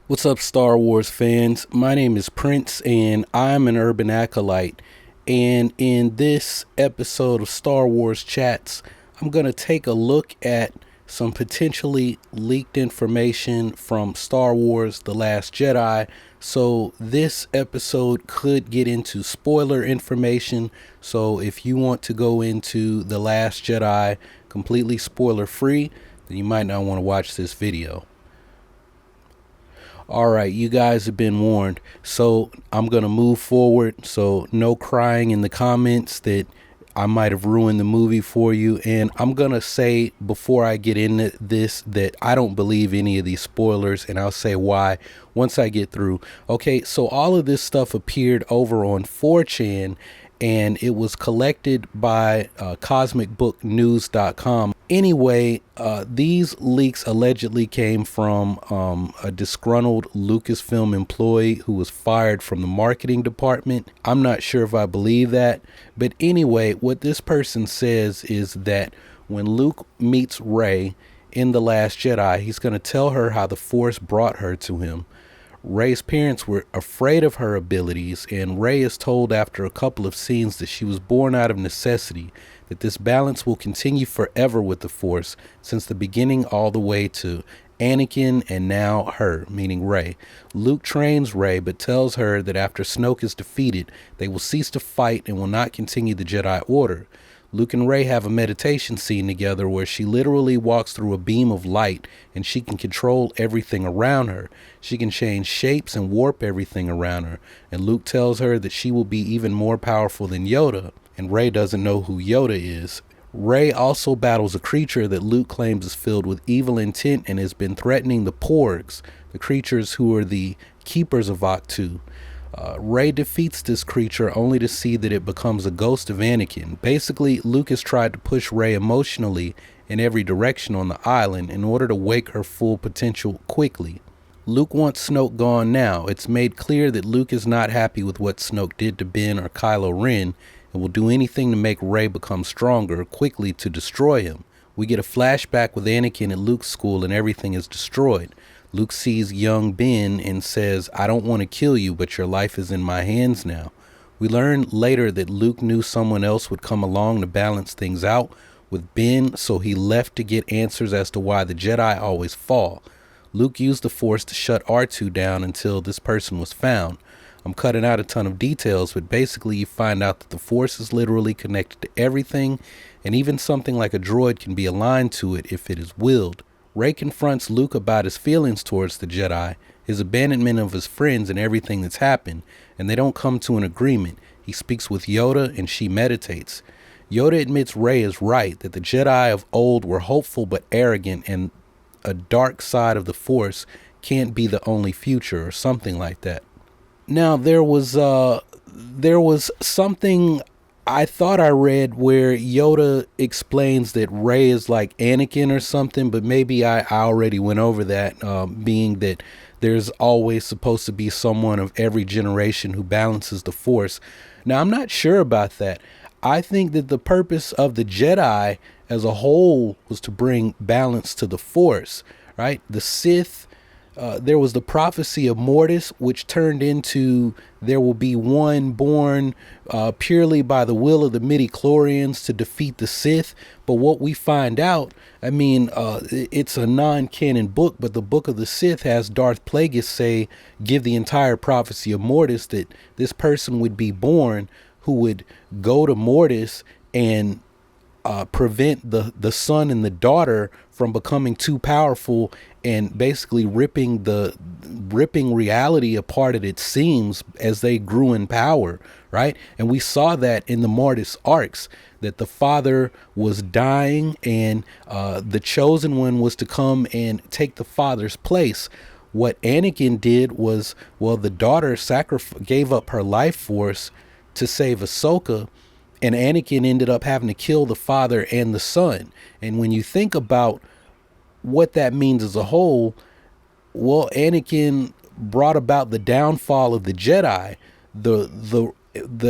What's up, Star Wars fans? My name is Prince, and I'm an urban acolyte. And in this episode of Star Wars Chats, I'm going to take a look at some potentially leaked information from Star Wars The Last Jedi. So, this episode could get into spoiler information. So, if you want to go into The Last Jedi completely spoiler free, then you might not want to watch this video. All right, you guys have been warned. So I'm going to move forward. So no crying in the comments that I might have ruined the movie for you. And I'm going to say before I get into this that I don't believe any of these spoilers, and I'll say why once I get through. Okay, so all of this stuff appeared over on 4chan, and it was collected by cosmicbooknews.com. Anyway, these leaks allegedly came from a disgruntled Lucasfilm employee who was fired from the marketing department. I'm not sure if I believe that, but anyway, what this person says is that when Luke meets Rey in The Last Jedi, he's going to tell her how the Force brought her to him. Rey's parents were afraid of her abilities, and Rey is told after a couple of scenes that she was born out of necessity, that this balance will continue forever with the Force, since the beginning all the way to Anakin and now her, meaning Rey. Luke trains Rey, but tells her that after Snoke is defeated, they will cease to fight and will not continue the Jedi Order. Luke and Rey have a meditation scene together where she literally walks through a beam of light and she can control everything around her. She can change shapes and warp everything around her. And Luke tells her that she will be even more powerful than Yoda. And Rey doesn't know who Yoda is. Rey also battles a creature that Luke claims is filled with evil intent and has been threatening the Porgs, the creatures who are the keepers of Ahch-To. Rey defeats this creature only to see that it becomes a ghost of Anakin. Basically, Luke has tried to push Rey emotionally in every direction on the island in order to wake her full potential quickly. Luke wants Snoke gone now. It's made clear that Luke is not happy with what Snoke did to Ben or Kylo Ren and will do anything to make Rey become stronger quickly to destroy him. We get a flashback with Anakin at Luke's school and everything is destroyed. Luke sees young Ben and says, "I don't want to kill you, but your life is in my hands now." We learn later that Luke knew someone else would come along to balance things out with Ben, so he left to get answers as to why the Jedi always fall. Luke used the Force to shut R2 down until this person was found. I'm cutting out a ton of details, but basically you find out that the Force is literally connected to everything, and even something like a droid can be aligned to it if it is willed. Rey confronts Luke about his feelings towards the Jedi, his abandonment of his friends and everything that's happened, and they don't come to an agreement. He speaks with Yoda and she meditates. Yoda admits Rey is right, that the Jedi of old were hopeful but arrogant and a dark side of the Force can't be the only future or something like that. Now there was something I thought I read where Yoda explains that Rey is like Anakin or something, but maybe I already went over that, being that there's always supposed to be someone of every generation who balances the Force. Now, I'm not sure about that. I think that the purpose of the Jedi as a whole was to bring balance to the Force, right? The Sith, there was the prophecy of Mortis, which turned into there will be one born purely by the will of the midichlorians to defeat the Sith. But what we find out, I mean, it's a non-canon book, but the Book of the Sith has Darth Plagueis say, give the entire prophecy of Mortis, that this person would be born who would go to Mortis and prevent the son and the daughter from becoming too powerful and basically ripping reality apart at its seams as they grew in power, right? And we saw that in the Mortis arcs, that the father was dying and the chosen one was to come and take the father's place. What Anakin did was, well, the daughter gave up her life force to save Ahsoka, and Anakin ended up having to kill the father and the son. And when you think about what that means as a whole, well, Anakin brought about the downfall of the Jedi, the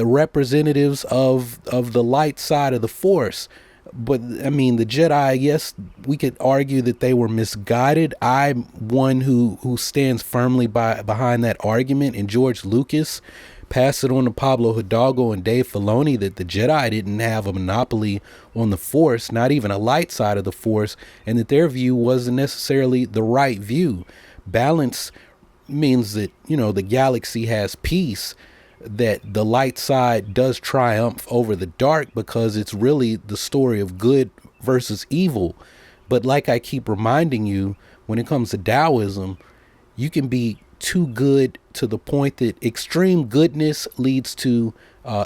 representatives of the light side of the Force. But I mean, the Jedi, yes, we could argue that they were misguided. I'm one who stands firmly behind that argument. And George Lucas passed it on to Pablo Hidalgo and Dave Filoni that the Jedi didn't have a monopoly on the Force, not even a light side of the Force, and that their view wasn't necessarily the right view. Balance means that, you know, the galaxy has peace, that the light side does triumph over the dark because it's really the story of good versus evil. But like I keep reminding you, when it comes to Taoism, you can be too good to the point that extreme goodness leads to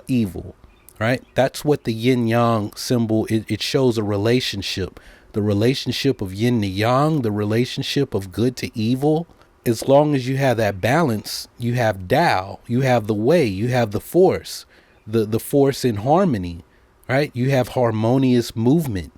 evil, right? That's what the yin yang symbol, it shows a relationship, the relationship of yin to yang, the relationship of good to evil. As long as you have that balance, you have Tao, you have the way, you have the force, the force in harmony, right? You have harmonious movement.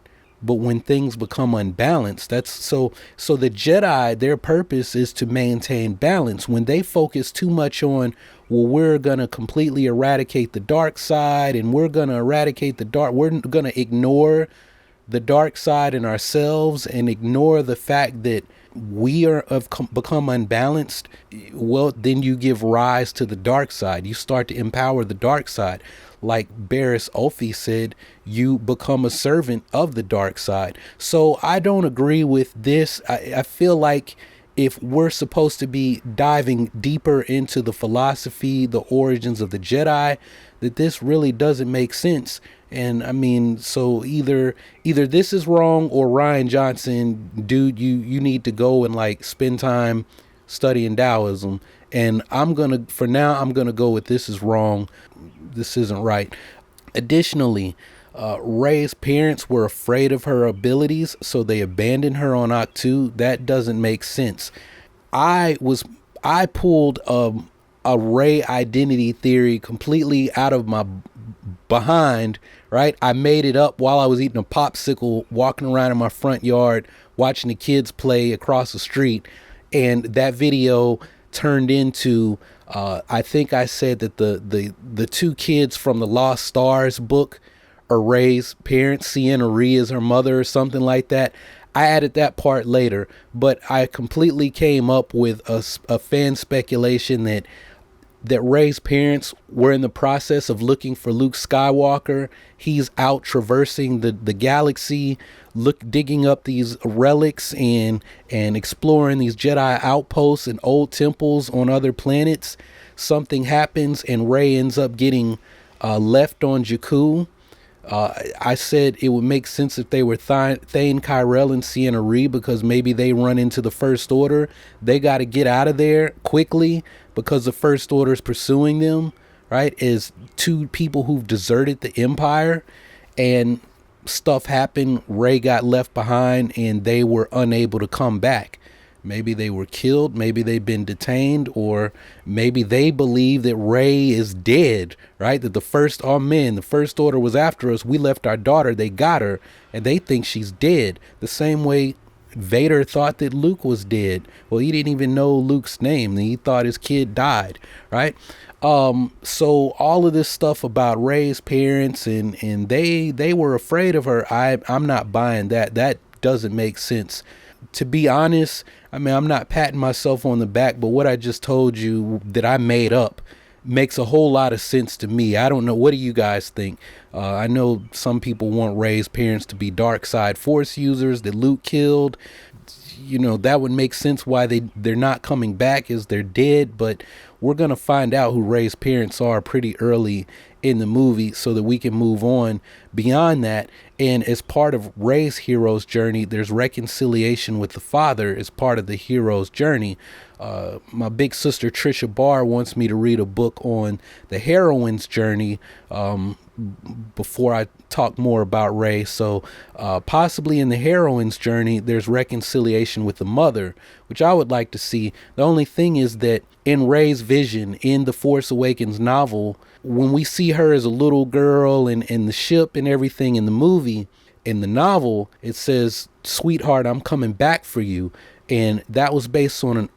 But when things become unbalanced, that's so the Jedi, their purpose is to maintain balance. When they focus too much on, well, we're going to completely eradicate the dark side and we're going to eradicate the dark, we're going to ignore the dark side in ourselves and ignore the fact that we have become unbalanced, well, then you give rise to the dark side. You start to empower the dark side. Like Barris Ophi said, you become a servant of the dark side. So I don't agree with this. I feel like if we're supposed to be diving deeper into the philosophy, the origins of the Jedi, that this really doesn't make sense. And I mean, so either this is wrong, or Rian Johnson, dude, you need to go and like spend time studying Taoism. And for now, I'm gonna go with this is wrong. This isn't right. Additionally, Rey's parents were afraid of her abilities, so they abandoned her on Ahch-To. That doesn't make sense. I pulled a Rey identity theory completely out of my behind, right? I made it up while I was eating a popsicle, walking around in my front yard, watching the kids play across the street. And that video turned into, I think I said that the two kids from the Lost Stars book are Rey's parents. Sienna Ree is her mother or something like that. I added that part later, but I completely came up with a fan speculation that Rey's parents were in the process of looking for Luke Skywalker. He's out traversing the galaxy, digging up these relics and exploring these Jedi outposts and old temples on other planets. Something happens and Rey ends up getting left on Jakku. I said it would make sense if they were Thane Kyrell and Sienna Ree, because maybe they run into the First Order. They got to get out of there quickly because the First Order is pursuing them, right? As two people who've deserted the Empire, and stuff happened. Rey got left behind and they were unable to come back. Maybe they were killed, maybe they've been detained, or maybe they believe that Rey is dead, right? That the First Order was after us. We left our daughter, they got her, and they think she's dead. The same way Vader thought that Luke was dead. Well, he didn't even know Luke's name. He thought his kid died, right? So all of this stuff about Rey's parents and they were afraid of her. I'm not buying that. That doesn't make sense. To be honest, I mean, I'm not patting myself on the back, but what I just told you that I made up makes a whole lot of sense to me. I don't know. What do you guys think? I know some people want Rey's parents to be dark side Force users that Luke killed. You know, that would make sense why they're not coming back, is they're dead. But we're going to find out who Rey's parents are pretty early in the movie so that we can move on beyond that. And as part of Rey's hero's journey, there's reconciliation with the father as part of the hero's journey. My big sister Trisha Barr wants me to read a book on the heroine's journey before I talk more about Rey. So possibly in the heroine's journey, there's reconciliation with the mother, which I would like to see. The only thing is that in Rey's vision in the Force Awakens novel, when we see her as a little girl and the ship and everything in the movie, in the novel, it says, "Sweetheart, I'm coming back for you." And that was based on an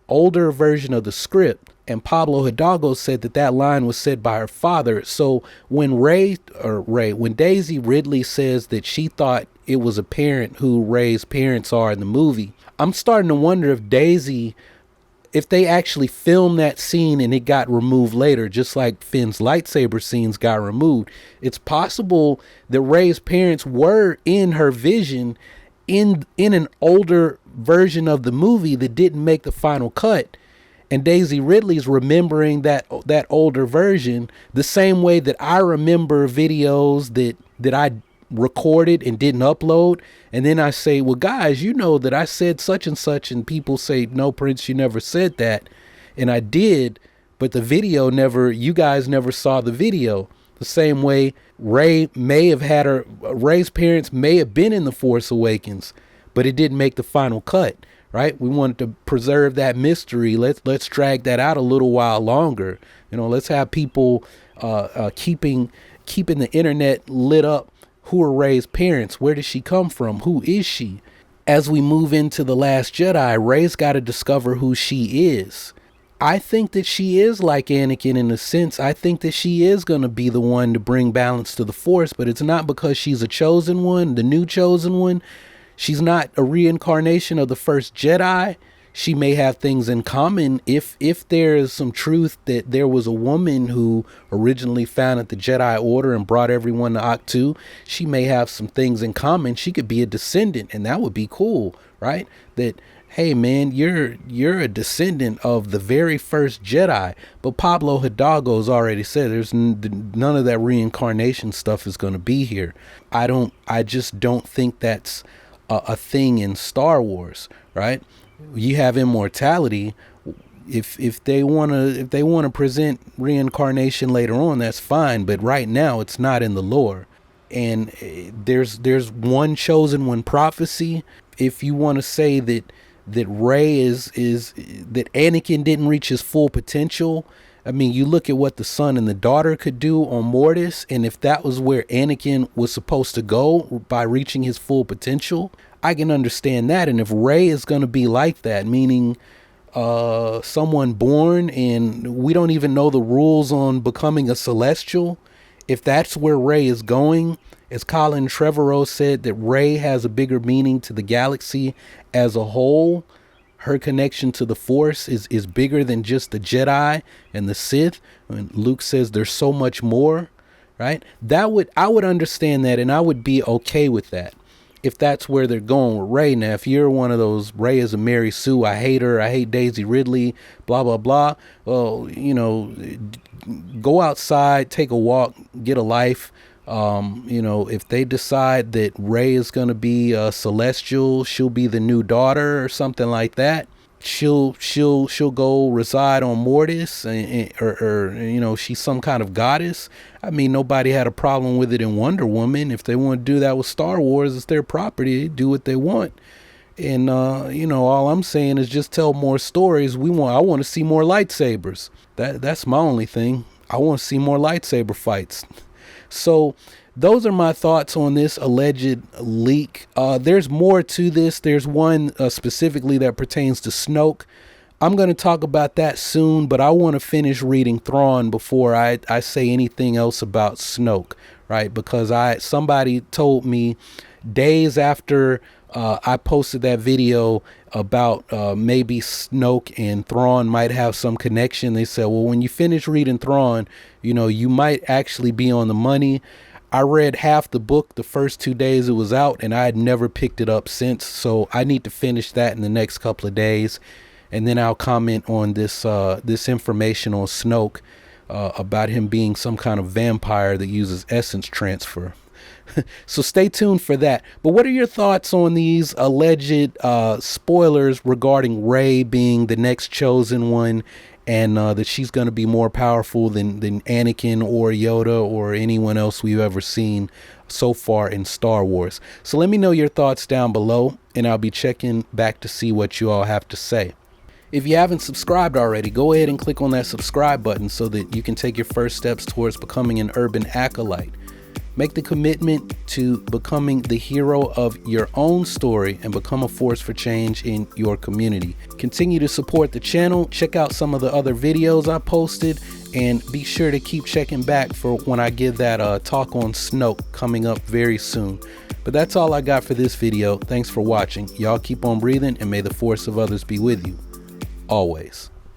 older version of the script. And Pablo Hidalgo said that that line was said by her father. So when when Daisy Ridley says that she thought it was apparent who Rey's parents are in the movie, I'm starting to wonder if they actually filmed that scene and it got removed later, just like Finn's lightsaber scenes got removed. It's possible that Rey's parents were in her vision in an older version of the movie that didn't make the final cut. And Daisy Ridley's remembering that older version the same way that I remember videos that I recorded and didn't upload. And then I say, well, guys, you know that I said such and such. And people say, no, Prince, you never said that. And I did, but the video you guys never saw the video. The same way Rey's parents may have been in The Force Awakens, but it didn't make the final cut, right? We wanted to preserve that mystery. Let's drag that out a little while longer. Let's have people keeping the internet lit up. Who are Rey's parents? Where does she come from? Who is she? As we move into The Last Jedi, Rey's got to discover who she is. I think that she is like Anakin in a sense. I think that she is going to be the one to bring balance to the Force, but it's not because she's a chosen one, the new chosen one. She's not a reincarnation of the first Jedi. She may have things in common. If there is some truth that there was a woman who originally founded the Jedi Order and brought everyone to Ahch-To, she may have some things in common. She could be a descendant, and that would be cool, right? That, hey man, you're a descendant of the very first Jedi. But Pablo Hidalgo's already said there's none of that reincarnation stuff is going to be here. I just don't think that's a thing in Star Wars, right? You have immortality. If they want to present reincarnation later on, that's fine, but right now it's not in the lore. And there's one chosen one prophecy. If you want to say that Rey is that Anakin didn't reach his full potential, I mean, you look at what the son and the daughter could do on Mortis, and if that was where Anakin was supposed to go by reaching his full potential, I can understand that. And if Rey is going to be like that, meaning someone born and we don't even know the rules on becoming a celestial, if that's where Rey is going, as Colin Trevorrow said, that Rey has a bigger meaning to the galaxy as a whole. Her connection to the Force is bigger than just the Jedi and the Sith. And Luke says there's so much more, right? I would understand that, and I would be okay with that if that's where they're going with Rey. Now, if you're one of those, Rey is a Mary Sue, I hate her, I hate Daisy Ridley, blah, blah, blah. Well, go outside, take a walk, get a life. If they decide that Rey is going to be a celestial, she'll be the new daughter or something like that. She'll go reside on Mortis, or she's some kind of goddess. I mean, nobody had a problem with it in Wonder Woman. If they want to do that with Star Wars, it's their property. They do what they want. And all I'm saying is just tell more stories. I want to see more lightsabers. That's my only thing. I want to see more lightsaber fights. So those are my thoughts on this alleged leak. There's more to this. There's one specifically that pertains to Snoke. I'm going to talk about that soon, but I want to finish reading Thrawn before I say anything else about Snoke, right? Because somebody told me days after I posted that video about maybe Snoke and Thrawn might have some connection. They said, well, when you finish reading Thrawn, you might actually be on the money. I read half the book the first 2 days it was out, and I had never picked it up since. So I need to finish that in the next couple of days. And then I'll comment on this information on Snoke about him being some kind of vampire that uses essence transfer. So stay tuned for that. But what are your thoughts on these alleged spoilers regarding Rey being the next chosen one, and that she's going to be more powerful than Anakin or Yoda or anyone else we've ever seen so far in Star Wars? So let me know your thoughts down below, and I'll be checking back to see what you all have to say. If you haven't subscribed already, go ahead and click on that subscribe button so that you can take your first steps towards becoming an urban acolyte. Make the commitment to becoming the hero of your own story and become a force for change in your community. Continue to support the channel. Check out some of the other videos I posted, and be sure to keep checking back for when I give that talk on Snoke coming up very soon. But that's all I got for this video. Thanks for watching. Y'all keep on breathing, and may the force of others be with you always.